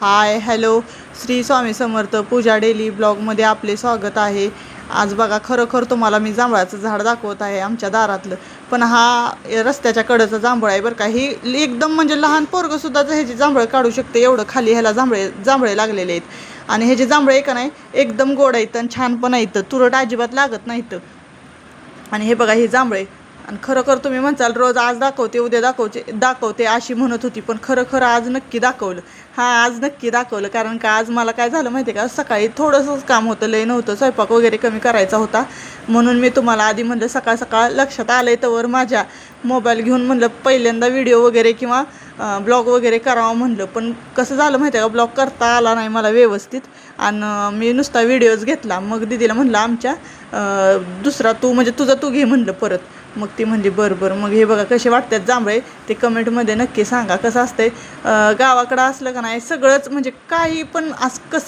Hi hello, Shri Swami Samarth पूजा daily ब्लॉगमध्ये आपले स्वागत आहे. आज बघा, खरोखर तुम्हाला मी जांभळाचं झाड दाखवत आहे आमच्या दारातलं. पण हा रस्त्याच्या कडेचं जांभळ आहे बरं का. ही एकदम म्हणजे लहान पोरगंसुद्धा ह्याची जांभळं काढू शकते, एवढं खाली ह्याला जांभळे लागलेले आहेत. आणि ह्याचे जांभळे का नाही एकदम गोड आहेत आणि छान पण आहेत, तुरट अजिबात लागत नाहीत. आणि हे बघा, हे जांभळे. आणि खरोखर तुम्ही म्हणसाल रोज आज दाखवते उद्या दाखवते अशी म्हणत होती, पण खरं आज नक्की दाखवलं. आज नक्की दाखवलं, कारण का आज मला काय झालं माहिती आहे का, सकाळी थोडंसंच काम होतं, लय नव्हतं, स्वयंपाक वगैरे कमी करायचा होता. म्हणून मी तुम्हाला आधी म्हणलं सकाळ सकाळ लक्षात आलं तर माझ्या मोबाईल घेऊन म्हणलं पहिल्यांदा व्हिडिओ वगैरे किंवा ब्लॉग वगैरे करावं म्हणलं. पण कसं झालं माहिती आहे का, ब्लॉग करता आला नाही मला व्यवस्थित. आणि मी नुसता व्हिडिओज घेतला. मग दीदीला म्हणलं आमच्या दुसरा तू म्हणजे तुझा तू घे म्हणलं परत. मग ती म्हणली बरं. मग हे बघा कसे वाटतात जांभळे, ते कमेंटमध्ये नक्की सांगा. कसं असतंय गावाकडं असलं का नाही सगळंच म्हणजे काही पण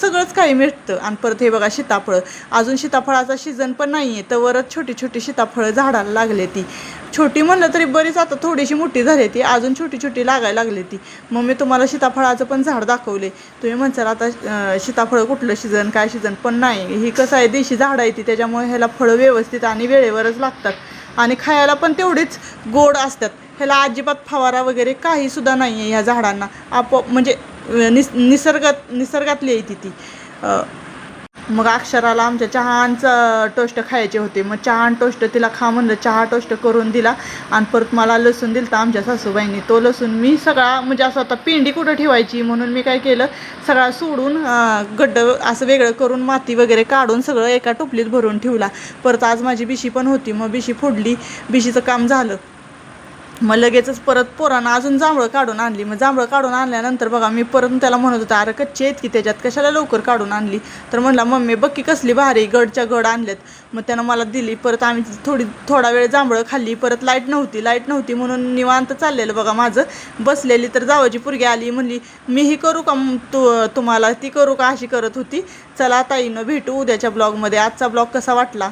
सगळंच काही मिळतं. आणि परत हे बघा सीताफळं, अजून सीताफळाचा सीझन पण नाही आहे, तरच छोटी छोटी सीताफळं झाडाला लागले. ती छोटी म्हणलं तरी बरीच, आता थोडीशी मोठी झाली ती, अजून छोटी छोटी लागायला लागली ती. मग मी तुम्हाला सीताफळाचं पण झाड दाखवले. तुम्ही म्हणसाल आता सीताफळं कुठलं सीझन काय सीझन, पण नाही, ही कसं आहे देशी झाड आहे ती, त्याच्यामुळे ह्याला फळं व्यवस्थित आणि वेळेवरच लागतात. आणि खायला पण तेवढीच गोड असतात. ह्याला अजिबात फवारा वगैरे काहीसुद्धा नाही आहे ह्या झाडांना. आपोआप म्हणजे निसर्गातली आहे ती. मग अक्षराला आमच्या चहाचं टोस्ट खायचे होते. मग चहा टोस्ट तिला खा म्हणलं, चहा टोस्ट करून दिला. आणि परत मला लसूण दिलं तर आमच्या सासूबाईंनी. तो लसूण मी सगळा म्हणजे असं आता पिंडी कुठं ठेवायची म्हणून मी काय केलं, सगळा सोडून गड्डं असं वेगळं करून माती वगैरे काढून सगळं एका टोपलीत भरून ठेवला. परत आज माझी बिशी पण होती, मग बिशी फोडली, बिशीचं काम झालं. मग लगेचच परत पोरांना अजून जांभळं काढून आणली. मग जांभळं काढून आणल्यानंतर बघा मी परत त्याला म्हणत होता, अरे कच्चे आहेत की त्याच्यात कशाला लवकर काढून आणली. तर म्हणला मम्मी बक्की कसली भारी गडच्या गड आणल्यात. मग त्यानं मला दिली. परत आम्ही थोडा वेळ जांभळं खाल्ली. परत लाईट नव्हती म्हणून निवांत चाललेलं बघा माझं. बसलेली तर जावाची पोरगी आली, म्हणली मीही करू का तुम्हाला, ती करू का अशी करत होती. चला ताईनं भेटू उद्याच्या ब्लॉगमध्ये. आजचा ब्लॉग कसा वाटला